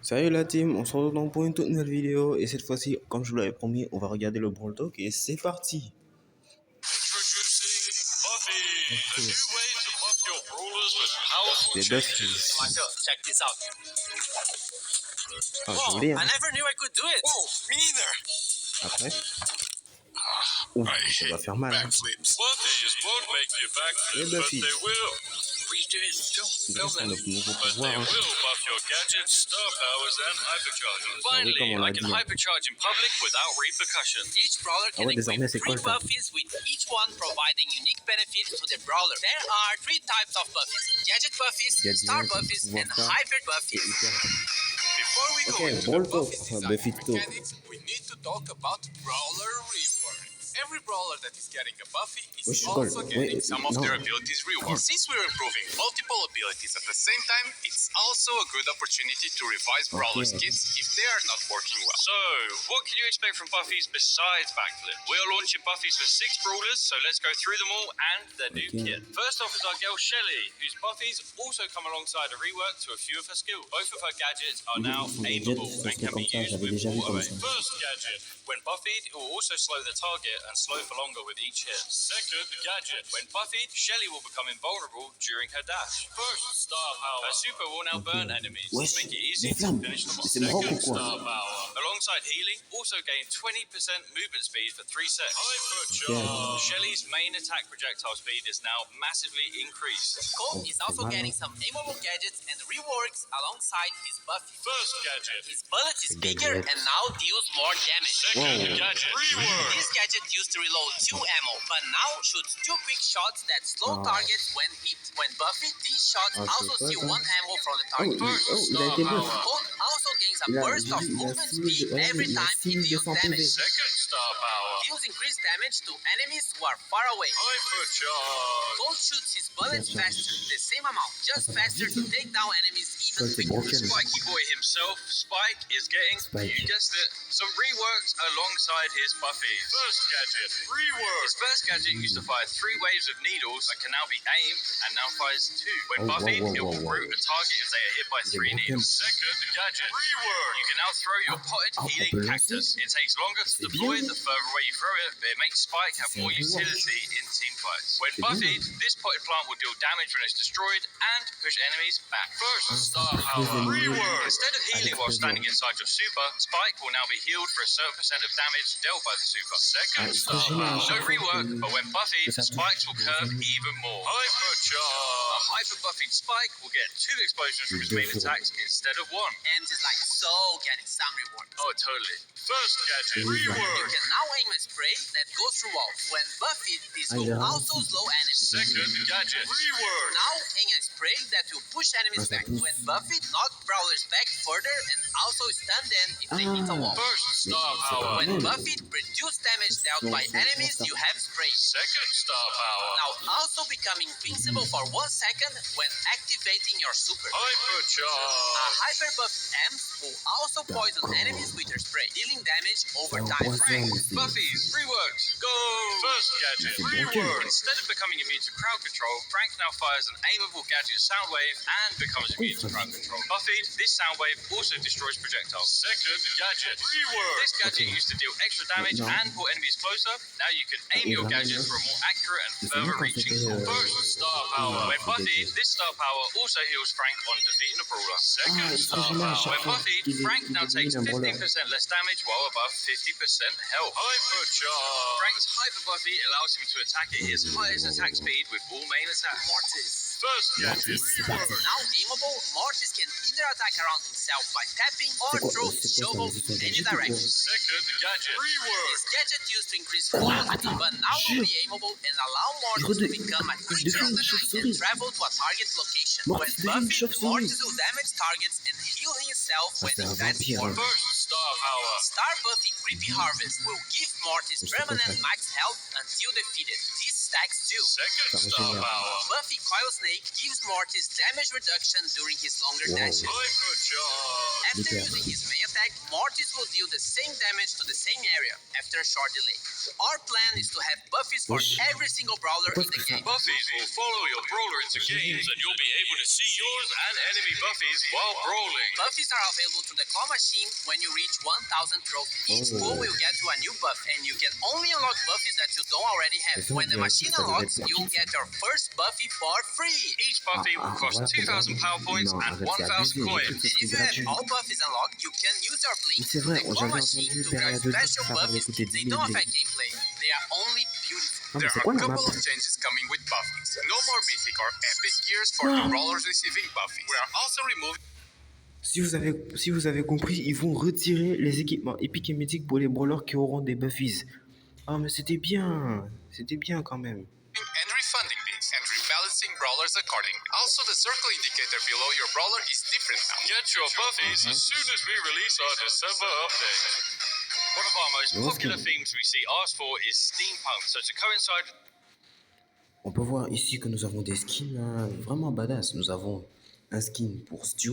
Salut la team, on se retrouve donc pour une toute nouvelle vidéo et cette fois-ci, comme je vous l'avais promis, on va regarder le Brawl Talk et c'est parti. Les Buffy. Check this out. Ah, Whoa, joli, hein. I never knew I could do it. Whoa, me neither. Après. Ouh, ça va faire mal. Hein. Buffys won't make you backflip, Les but Buffy. they will. Grâce à notre nouveau But pouvoir. they Hein. will buff your gadgets, star powers, and hypercharges. Finally, comme on l'a I can dit, hein. hypercharge in public without repercussion. Each brawler Ah can ouais, désormais, c'est equip quoi 3 ça? Buffys with each one providing unique benefits to the brawler. There are 3 types of Buffys. Gadget Buffys, Gadget, Star Buffys, and pouvoir Hyper Et Buffys. hyper. Before we go Ok, into Brawl the Talk, Buffys enfin, design Buffy and Talk. mechanics, we need to talk about Brawler Rework. Every brawler that is getting a Buffy is Wesh, also Paul, getting ouais, some of non. their abilities reworked. Since we're improving multiple abilities at the same time, it's also a good opportunity to revise brawlers' Okay. kits if they are not working well. So, what can you expect from Buffys besides backflip? We are launching Buffys for 6 brawlers, so let's go through them all and their new Okay. kit. First off is our girl Shelly, whose Buffys also come alongside a rework to a few of her skills. Both of her gadgets are now aimable ça and serait can comme be ça, used j'avais with déjà vu auto comme aim. ça. First gadget, when buffied, it will also slow the target and slow for longer with each hit. Second gadget, when buffied, Shelly will become invulnerable during her dash. First star power, her super will now burn enemies, Wesh, make it easy les to flammes, finish them mais off. c'est Maroc ou Second quoi? star power, alongside healing, also gain 20% movement speed for 3 seconds. Yeah. Shelly's main attack projectile speed is now massively increased. Colt is also Wow. getting some aimable gadgets and reworks alongside his Buffy. First gadget, His bullet is bigger and now deals more damage. second Whoa. gadget, rework. This gadget used to reload 2 ammo, but now shoots 2 quick shots that slow Ah. targets when hit. When buffed, these shots Ah, also c'est steal quoi, 1 ammo from the Oh, target. il a été buff. Colt also gains a Il a, burst of il a movement 6 speed every il a time he 6 de deals 100 PV. damage. Second star power, Deals increased damage to enemies who are far away. hypercharge. Colt shoots his bullets Gotcha. faster, the same amount, just faster to take down enemies even Colt est quicker. broken. Spiky Boy himself, Spike, is getting, Spike. you guessed it, some reworks alongside his Buffy. First gadget, rework. His first gadget used to fire 3 waves of needles that can now be aimed and now fires 2. When Oh, Buffy, whoa, it will whoa, whoa. root a target if they are hit by 3 broken. needles. Second gadget, rework. You can now throw your potted on healing peut le cactus. lancer. It takes longer to C'est deploy bien. the further away you throw it, but it makes Spike have C'est more un rework. utility in team fights. When C'est bien. Buffyed, this potted plant will deal damage when it's destroyed and push enemies back. First star power, rework. Instead of healing while standing inside your super, Spike will now be healed for a certain percent of damage dealt by the super. Second Ah, star c'est power, génial. no rework, but when Buffyed, Que ça Spikes will touche. curve even more. Hypercharge. A hyper Buffyed Spike will get 2 explosions from his main attacks instead of 1. And is like so getting some reward. Oh, totally. First gadget, You rework. can now aim a spray that goes through walls. When buffed, this Ah, will yeah. also slow enemies. Second gadget, rework. Now aim a spray that will push enemies back. When buffed, knock brawlers back further and also stun them if they hit a wall. First star power. When buffed, reduce damage dealt by enemies you have sprayed. Second star power. Now also become invincible for 1 second when activating your super. A Hypercharge. hyper buffed amp will also poison enemies with her spray, dealing damage over Oh, time. poison. Frank, Buffy's, reworked. Go! First gadget, C'est rework. broken. Instead of becoming immune to crowd control, Frank now fires an aimable gadget Soundwave and becomes immune to crowd control. Buffy'd, this Soundwave also destroys projectiles. Second gadget, rework. This gadget used to deal extra damage No. and pull enemies closer. Now you can aim your gadgets for a more accurate and further reaching score. First star power. When Buffy'd, this star power also heals Frank on defeating a brawler. Second Ah, star c'est génial, power. When chaque fois Buffy'd, qu'il Frank now élimine takes un brawler. 15% less damage while above 50% health. Hypercharge. Frank's Hyper Buffy allows him to attack at his highest attack speed with all main attacks. Mortis. First gadget, rework. Now aimable, Mortis can either attack around himself by tapping or C'est quoi- throw c'est his quoi ça, shovel c'est in ça, any c'est quoi? direction. Second gadget, rework. This gadget used to increase velocity, but now will be aimable and allow Mortis to become a creature of the night and travel to a target location. Mortis When devient une buffed, chauve-souris. Mortis will damage targets and heal himself when c'est un in bad vampire, form. hein. First star power. Star Buffy Creepy Harvest will give Mortis Mais c'est quoi permanent ça? max health until defeated. This stacks too. Second Ça star régénère. power. Buffy Coil Snake gives Mortis damage reduction during his longer Wow. dashes. Hypercharge. After Hyper. using his main attack, Mortis will deal the same damage to the same area after a short delay. Our plan is to have buffies for Wesh. every single brawler in the game. Buffies will follow your brawler into games, and you'll be able to see yours and enemy buffies while brawling. Buffies are available to the claw machine when you reach 1000 trophies. Each Oh. pool will get you a new buff, and you can only unlock buffies that you don't already have. Mais ça, When the on dirait machine que ça devait unlocks, être you'll get your first buffy for free. Each buffy will cost voilà, 2,000 power points non, and arrête, c'est 1,000 abusé, coins. le truc, c'est If you have gratuit. all buffies unlocked, you can use your blink Mais c'est to vrai, the claw j'avais machine entendu to derrière grab deux special trucs, ça avait buffies. coûté They 10 000 don't blés. affect gameplay. They are only beautiful. Non, mais c'est quoi la map? changes coming with buffies. No more mythic or epic gears for the brawlers receiving buffies. We are also removing Si vous avez compris, ils vont retirer les équipements épiques et mythiques pour les brawlers qui auront des buffies. Ah, mais c'était bien quand même. and refunding these and rebalancing brawlers according. Also, the circle indicator below your brawler is different now. Get your buffies as soon as we release our December update. One of our most popular themes we see asked for is steampunk, so to coincide On peut voir ici que nous avons des skins vraiment badass. Nous avons un skin pour Stu.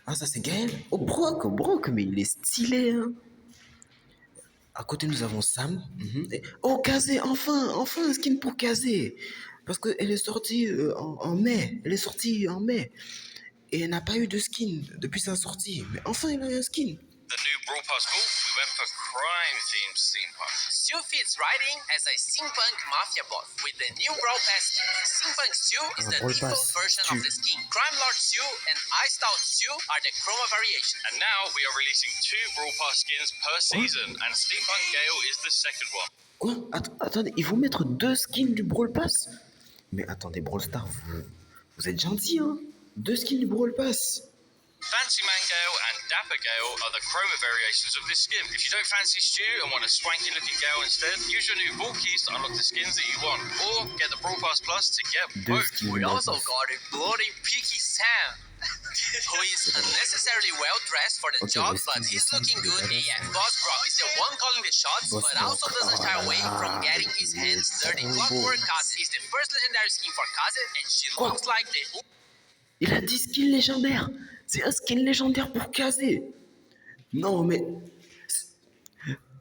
Ah, ça c'est Gaël. Oh, Brock, mais il est stylé, hein. À côté, nous avons Sam. Oh, Kazé, enfin un skin pour Kazé. Parce qu'elle est sortie en mai. Elle est sortie en mai. Et elle n'a pas eu de skin depuis sa sortie. Mais enfin, elle a eu un skin. the new Brawl Pass vault, we went for crime-themed steampunk. Stu fits right in as a steampunk mafia boss with the new Brawl Pass skin. Steampunk Stu is the Brawl default Pass version Stu. of the skin. Crime Lord Stu and Iced Out Stu are the chroma variations. And now we are releasing 2 Brawl Pass skins per season, and Steampunk Gale is the second one. Quoi? Attendez, ils vont mettre 2 skins du Brawl Pass? Mais attendez, Brawl Stars, vous êtes gentils, hein? 2 skins du Brawl Pass. Fancy Man Gale and Dapper Gale are the chroma variations of this skin. If you don't fancy Stu and want a swanky looking Gale instead, use your new vault keys to unlock the skins that you want, or get the Brawl Pass Plus to get both. We also got a bloody peaky Sam, who is unnecessarily well dressed for the Okay, job, let's but see he's this looking one. good AF. Boss Brock is the one calling the shots, Boss but also Brock. doesn't shy away from getting his hands dirty. Clockwork Kaze is the first legendary skin for Kaze, and she Quoi? looks like the Il a 10 skins légendaires. C'est un skin légendaire pour Kazé. Non, mais...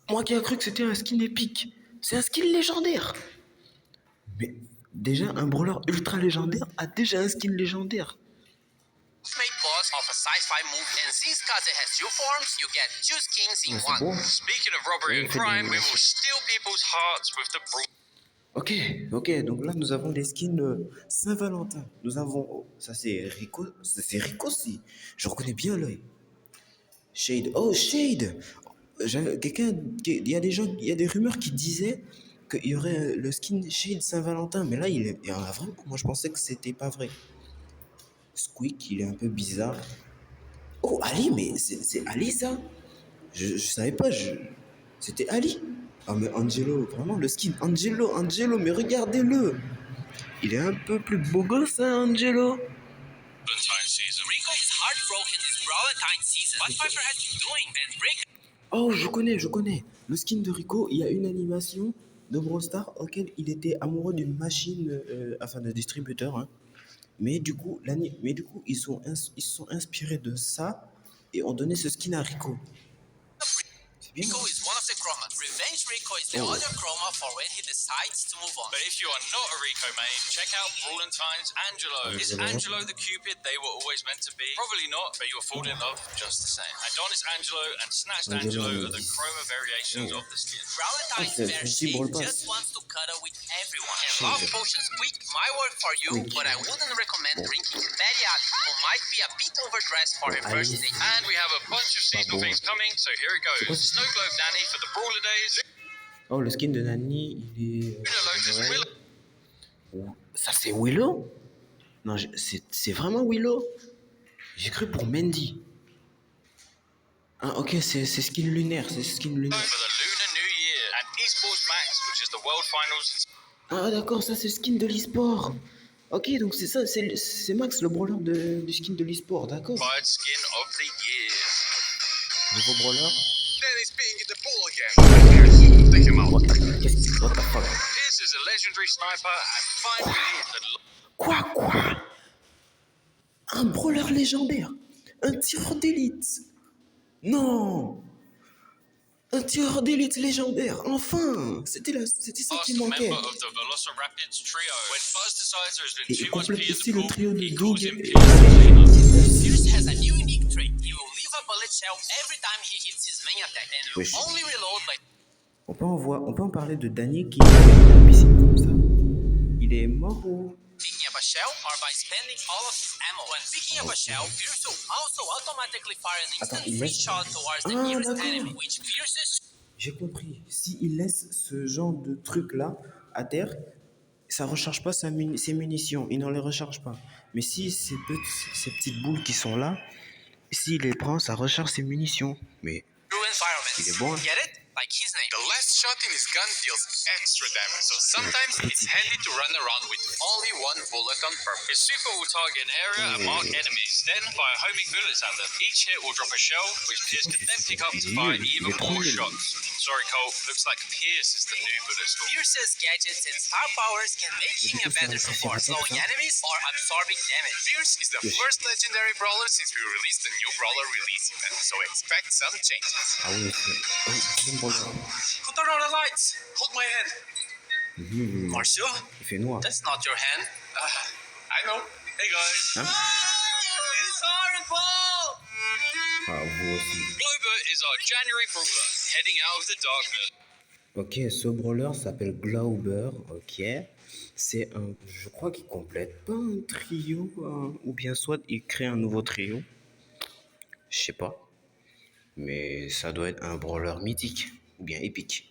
Moi qui ai cru que c'était un skin épique. C'est un skin légendaire. Mais déjà, un brawler ultra légendaire a déjà un skin légendaire. ultimate boss of a sci-fi movie. And since Kaze has 2 forms, you get 2 skins in Ouais, c'est one. bon. Speaking of robbery and Ouais, crime, we c'est will steal people's hearts with the Brawl. Ok, donc là nous avons les skins Saint-Valentin. Nous avons, oh, ça c'est Rico, si. Je reconnais bien l'œil. Shade, oh Shade. Il y a des rumeurs qui disaient qu'il y aurait le skin Shade Saint-Valentin, mais là il y en a vraiment. Moi je pensais que c'était pas vrai. Squeak, il est un peu bizarre. Oh Ali, mais c'est Ali ça. Je savais pas, c'était Ali. Ah mais Angelo, vraiment le skin Angelo, mais regardez-le. Il est un peu plus beau gosse, hein, Angelo. Valentine season. Rico is heartbroken this Valentine season. What Piper has been doing, and Rick Oh, je connais. Le skin de Rico, il y a une animation de Brawl Stars auquel il était amoureux d'une machine, de distributeur. Hein. Mais du coup, ils se sont inspirés de ça et ont donné ce skin à Rico. C'est bien. Rico is one of the chromas. Revenge Rico is the Oh. other chroma for when he decides to move on. But if you are not a Rico main, check out Brawlentine's Angelo. Is Angelo. Angelo the Cupid they were always meant to be? Probably not, but you will fall in love just the same. Adonis Angelo and Snatched Angelo. Angelo are the chroma variations Oh. of the skin. Valentine's Okay, fair let's see Shade Brawl Pass. just wants to cuddle with everyone. And Shade. love potions quick, my word for you, Quick. but I wouldn't recommend drinking Betty Ali, who might be a bit overdressed for her Oh, first Ali. date. And we have a bunch of seasonal bon. things coming, so here it quoi goes. ce- Snow Globe Nanny for the Brawler Days. Oh, le skin de Nani, il est. Luna Lotus ouais. Willow. Ça c'est Willow? Non, c'est vraiment Willow? J'ai cru pour Mandy. Ah ok, c'est skin lunaire, For the Lunar New Year. And Esports Max, which is the World Finals. Ah d'accord, ça c'est le skin de l'e-sport. Ok, donc c'est ça, c'est Max le brawler du skin de l'e-sport, d'accord. Inspired Skin of the Year. Nouveau brawler. Dennis being in the pool again. Pick him up. What the fuck? Pierce is a legendary sniper, and finally, the Quoi? Un brawler légendaire. Un tireur d'élite. Non. Un tireur d'élite légendaire, enfin! C'était ça qui Last manquait. member of the Velociraptors trio. When Fuzz decides there's been Et il too much complète pee in aussi the le pool, trio de he Doug calls et in Pierce to clean up. Pierce has a new unique trait. He will leave a bullet shell every time he hits his main attack and will Wesh. only reload by On peut en parler de Danny qui est dans la piscine comme ça. Il est mort ou... picking up a shell or by spending all of his ammo. When picking up a shell, Pierce will also automatically fire an instant il free laisse- shot towards the Ah, nearest d'accord. enemy, which pierces. J'ai compris. S'il laisse ce genre de truc-là à terre, ça recharge pas ses munitions. Il n'en les recharge pas. Mais si ces petites boules qui sont là, s'il les prend, ça recharge ses munitions. Mais True environment. il est bon. Get it? Like his name. The last shot in his gun deals extra damage, so sometimes it's handy to run around with only one bullet on purpose. His super will target an area and mark enemies, then fire homing bullets at them. Each hit will drop a shell, which Pierce can then pick up to fire even more shots. Sorry, Cole, looks like Pierce is the new bullet storm. Pierce's gadgets and star powers can make him a better support, slowing enemies or absorbing damage. Pierce is the first legendary brawler since we released the new brawler release event, so expect some changes. Ah oui, c'est bon. Put on the lights. Hold my hand. Marcia? Il fait noir. That's not your hand. I know. Hey guys. Hein? It's horrible! Ah, vous aussi. Glober is our January brawler, heading out of the darkness. Ok, ce brawler s'appelle Glauber. Ok. C'est un... Je crois qu'il complète pas un trio. Ou bien soit il crée un nouveau trio. Je sais pas. Mais ça doit être un brawler mythique. Ou bien épique.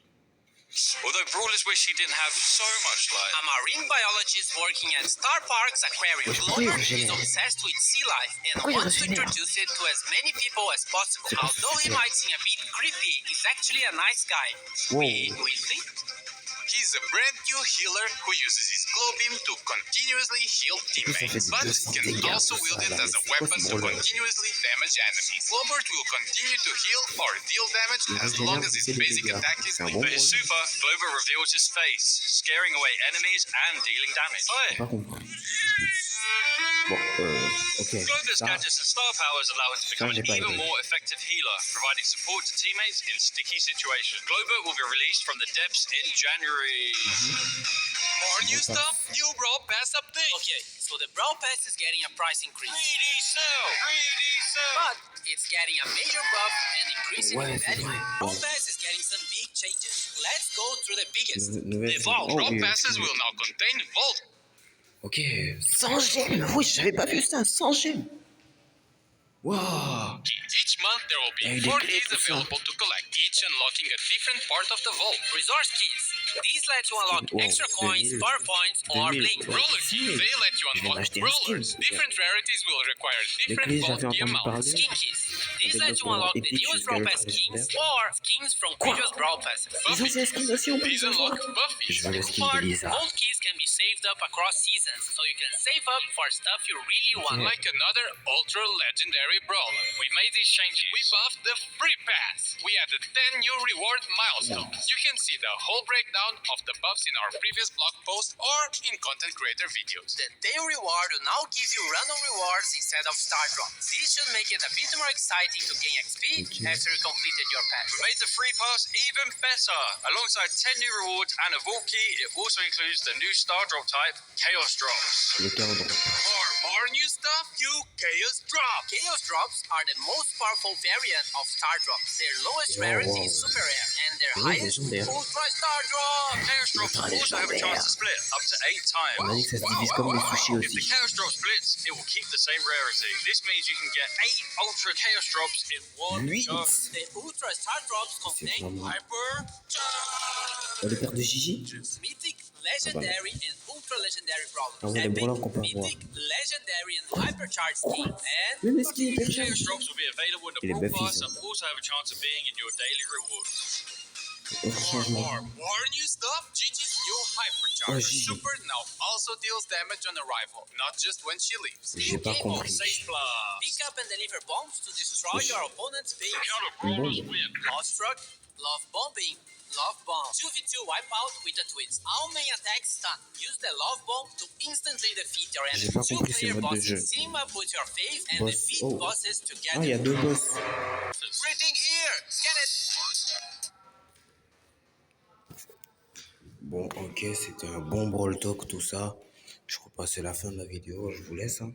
Although brawlers wish he didn't have so much life. A marine biologist working at Star Parks Aquarium. Pourquoi il Glover is régénère? obsessed with sea life and Pourquoi il wants to régénère? introduce it to as many people as possible. C'est pas Although he super. might seem a bit creepy, he's actually a nice guy. Wow. We think? He's a brand new healer who uses his glow beam to continuously heal teammates, but can also wield it as a weapon to continuously damage enemies. Glober will continue to heal or deal damage as long as his basic attack is C'est un lit. bon For his brawler. super, Glober reveals his face, scaring away enemies and dealing damage. Pas compris. Bon, ok. Glober's Ça, gadgets and star powers allow him to become j'ai an pas even aimé. more effective healer, providing support to teammates in sticky situations. Glober will be released from the depths in January. More new stuff, new Brawl Pass update. Okay, so the Brawl Pass is getting a price increase. 3D sell, 3D sell. But it's getting a major buff and increasing Ouais, in c'est value. vrai. Brawl Pass is getting some big changes. Let's go through the biggest. nouvelle The Vault oh, Brawl oui, Passes will now contain Vault. Ok, sans gemme. Oui, j'avais pas vu ça, sans gemme. Wow. Each month there will Hey, be they 4 click keys this available to collect, each unlocking a different part of the vault. Resource keys. These let you unlock Wow, extra coins, 2000. power points, or 2000. bling. Brawler keys, they let you Je vais unlock m'acheter un brawlers. skin. Different rarities will require Les different clés, vault j'avais key entendu amounts. parler. Skin keys. These let you Développeur unlock the épique newest jusqu'à Brawl l'autre Pass skins légendaire. or skins from previous Brawl Passes. Ils ont ces skins aussi, on peut These les avoir. unlock Buffy. Je veux le skin But de Lisa. gold keys can be saved up across seasons, so you can save up for stuff you really want. Like another ultra legendary brawler. We made these changes. We buffed the free pass. We added 10 new reward milestones. You can see the whole breakdown of the buffs in our previous blog post or in content creator videos. The day reward will now give you random rewards instead of star drops. This should make it a bit more exciting to gain XP after you completed your pass. We made the free pass even better. Alongside 10 new rewards and a vault key, it also includes the new star drop type, Chaos Drops. Le carreau droit. More new stuff, new Chaos Drops. Chaos drops are the most powerful variant of star drops. Their lowest Oh, rarity wow. is super rare, and their Oui, highest légendaire. ultra star drop. Chaos Drops Ultra also have a chance to split up to 8 times. On a dit que ça se divise comme les sushis If the aussi. Chaos Drop splits, it will keep the same rarity. This means you can get 8 Ultra Chaos Drops in one Huit. go. The ultra star drops contain vraiment- Hyper Le père de Gigi. mythic, legendary, and ultra legendary brawlers. Ah ouais, les Epic, brawlers qu'on peut avoir. mythic, legendary, and hypercharged skins. And Même les skins hyper Chaos chers. Drops will be available in Et the les Brawl Buffys, Pass hein. and also have a chance of being in your daily rewards. Autre changement. More new stuff. Gigi's new Oh, Hypercharge Gigi. Super now also deals damage on arrival, not just when she leaves. J'ai pas game mode, compris. Safe Blast. pick up and deliver bombs to destroy your opponent's base. How do Bon. brawlers win? Love struck, love bombing, love bomb. 2v2 wipeout with a twist. All main attacks stun. Use the love bomb to instantly defeat your enemy. J'ai pas compris ce Two-player mode de bosses. jeu. Team up with your faith and Boss. defeat Oh. bosses Ah, together. il y a deux boss. Reading here. Scan it. Ok, c'était un bon brawl talk tout ça. Je crois pas que c'est la fin de la vidéo, je vous laisse, hein.